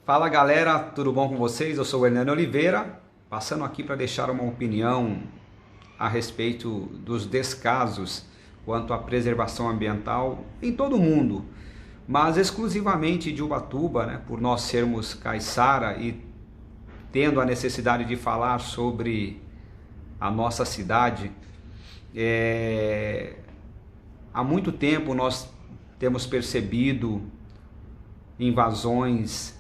Fala galera, tudo bom com vocês? Eu sou o Hernani Oliveira, passando aqui para deixar uma opinião a respeito dos descasos quanto à preservação ambiental em todo o mundo, mas exclusivamente de Ubatuba, né, por nós sermos caiçara e tendo a necessidade de falar sobre a nossa cidade. Há muito tempo nós temos percebido invasões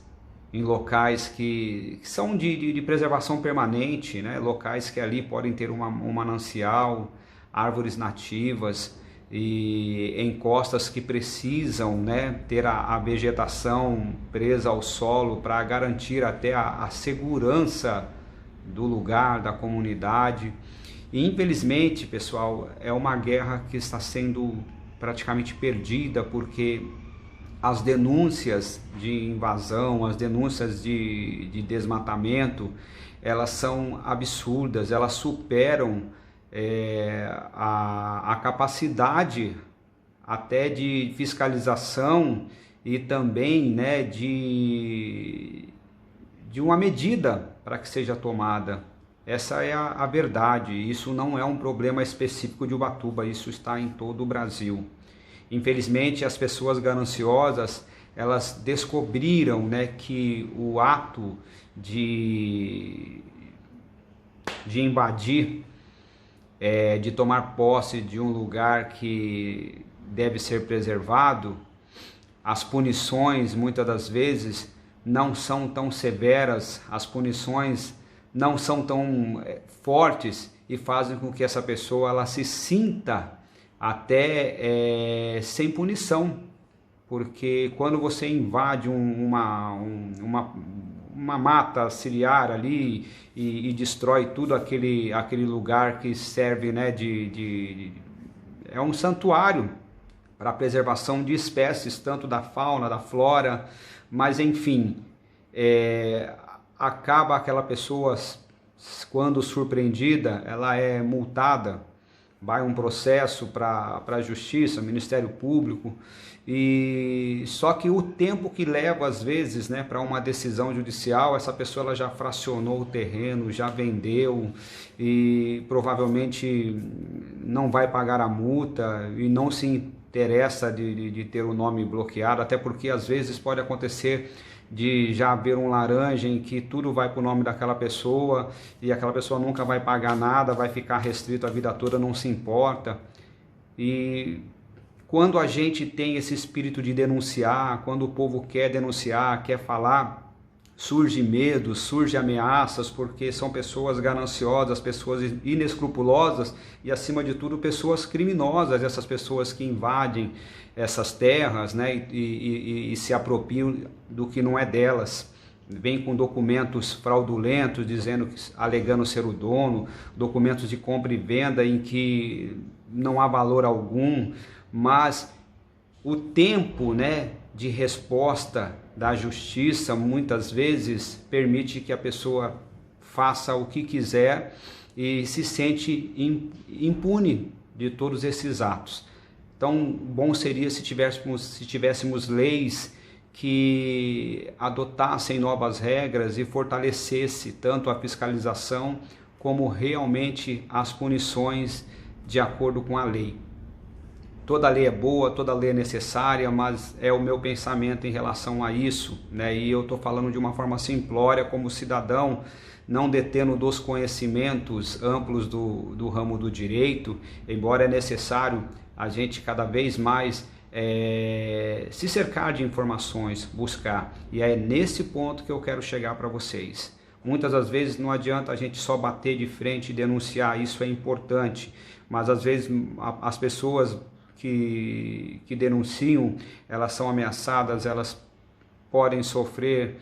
em locais que são de preservação permanente, né? Locais que ali podem ter um manancial, árvores nativas e encostas que precisam, né, ter a vegetação presa ao solo para garantir até a segurança do lugar, da comunidade. E infelizmente, pessoal, é uma guerra que está sendo praticamente perdida, porque as denúncias de invasão, as denúncias de desmatamento, elas são absurdas, elas superam a capacidade até de fiscalização e também, né, de uma medida para que seja tomada. Essa é a verdade. Isso não é um problema específico de Ubatuba, isso está em todo o Brasil. Infelizmente, as pessoas gananciosas, elas descobriram, né, que o ato de invadir, de tomar posse de um lugar que deve ser preservado, as punições muitas das vezes não são tão severas, as punições não são tão fortes e fazem com que essa pessoa ela se sinta até sem punição, porque quando você invade uma mata ciliar ali e destrói tudo aquele lugar que serve, né, é um santuário para a preservação de espécies, tanto da fauna, da flora, mas enfim, acaba aquela pessoa, quando surpreendida, ela é multada, vai um processo para a justiça, Ministério Público, e só que o tempo que leva às vezes, né, para uma decisão judicial, essa pessoa ela já fracionou o terreno, já vendeu e provavelmente não vai pagar a multa e não se interessa de ter o nome bloqueado, até porque às vezes pode acontecer de já haver um laranja em que tudo vai para o nome daquela pessoa e aquela pessoa nunca vai pagar nada, vai ficar restrito a vida toda, não se importa. E quando a gente tem esse espírito de denunciar, quando o povo quer denunciar, quer falar, surge medo, surge ameaças, porque são pessoas gananciosas, pessoas inescrupulosas e, acima de tudo, pessoas criminosas, essas pessoas que invadem essas terras, né, e se apropriam do que não é delas. Vem com documentos fraudulentos, alegando ser o dono, documentos de compra e venda em que não há valor algum, mas o tempo, né, de resposta da justiça muitas vezes permite que a pessoa faça o que quiser e se sente impune de todos esses atos. Então, bom seria se tivéssemos leis que adotassem novas regras e fortalecesse tanto a fiscalização como realmente as punições de acordo com a lei. Toda lei é boa, toda lei é necessária, mas é o meu pensamento em relação a isso, né? E eu estou falando de uma forma simplória, como cidadão, não detendo dos conhecimentos amplos do ramo do direito, embora é necessário a gente cada vez mais se cercar de informações, buscar. E é nesse ponto que eu quero chegar para vocês. Muitas das vezes não adianta a gente só bater de frente e denunciar, isso é importante, mas às vezes as pessoas que denunciam, elas são ameaçadas, elas podem sofrer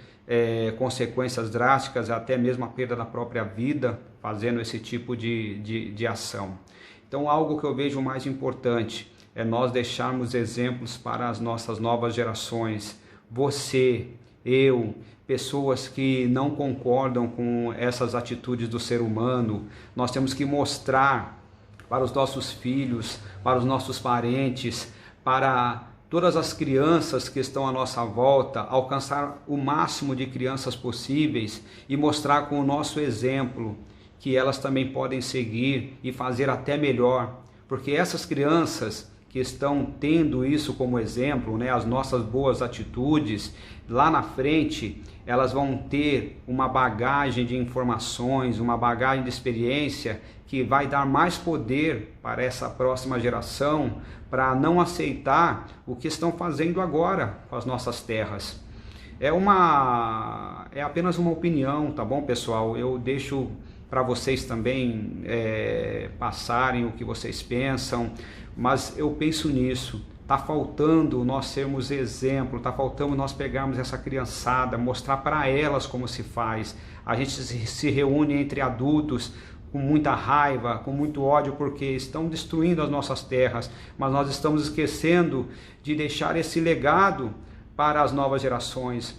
consequências drásticas, até mesmo a perda da própria vida, fazendo esse tipo de ação. Então, algo que eu vejo mais importante é nós deixarmos exemplos para as nossas novas gerações. Você, eu, pessoas que não concordam com essas atitudes do ser humano, nós temos que mostrar para os nossos filhos, para os nossos parentes, para todas as crianças que estão à nossa volta, alcançar o máximo de crianças possíveis e mostrar com o nosso exemplo que elas também podem seguir e fazer até melhor, porque essas crianças que estão tendo isso como exemplo, né, as nossas boas atitudes, lá na frente elas vão ter uma bagagem de informações, uma bagagem de experiência que vai dar mais poder para essa próxima geração para não aceitar o que estão fazendo agora com as nossas terras. É apenas uma opinião, tá bom, pessoal? Eu deixo para vocês também passarem o que vocês pensam, mas eu penso nisso. Está faltando nós sermos exemplo, está faltando nós pegarmos essa criançada, mostrar para elas como se faz. A gente se reúne entre adultos com muita raiva, com muito ódio, porque estão destruindo as nossas terras, mas nós estamos esquecendo de deixar esse legado para as novas gerações.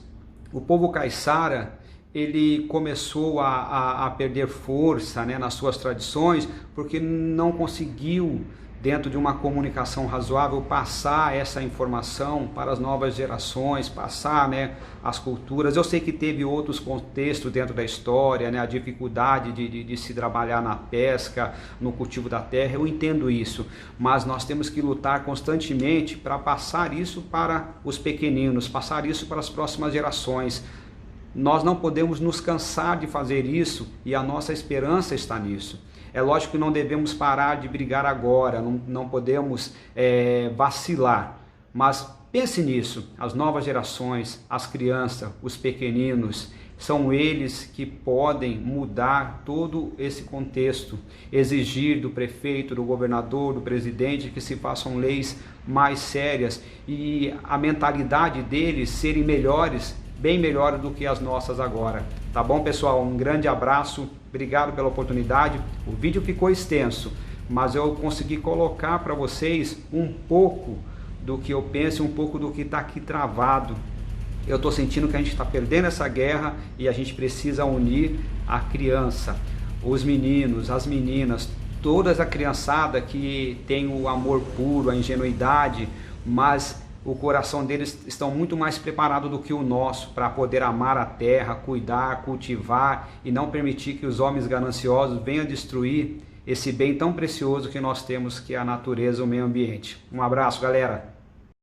O povo caiçara, ele começou a perder força, né, nas suas tradições, porque não conseguiu, dentro de uma comunicação razoável, passar essa informação para as novas gerações, passar, né, as culturas. Eu sei que teve outros contextos dentro da história, né, a dificuldade de se trabalhar na pesca, no cultivo da terra, eu entendo isso, mas nós temos que lutar constantemente para passar isso para os pequeninos, passar isso para as próximas gerações. Nós não podemos nos cansar de fazer isso e a nossa esperança está nisso. É lógico que não devemos parar de brigar agora, não podemos vacilar, mas pense nisso, as novas gerações, as crianças, os pequeninos, são eles que podem mudar todo esse contexto, exigir do prefeito, do governador, do presidente que se façam leis mais sérias e a mentalidade deles serem melhores, bem melhores do que as nossas agora. Tá bom, pessoal? Um grande abraço, obrigado pela oportunidade. O vídeo ficou extenso, mas eu consegui colocar para vocês um pouco do que eu penso, um pouco do que está aqui travado. Eu estou sentindo que a gente está perdendo essa guerra e a gente precisa unir a criança, os meninos, as meninas, toda a criançada que tem o amor puro, a ingenuidade, mas o coração deles estão muito mais preparado do que o nosso para poder amar a terra, cuidar, cultivar e não permitir que os homens gananciosos venham destruir esse bem tão precioso que nós temos, que é a natureza, o meio ambiente. Um abraço, galera!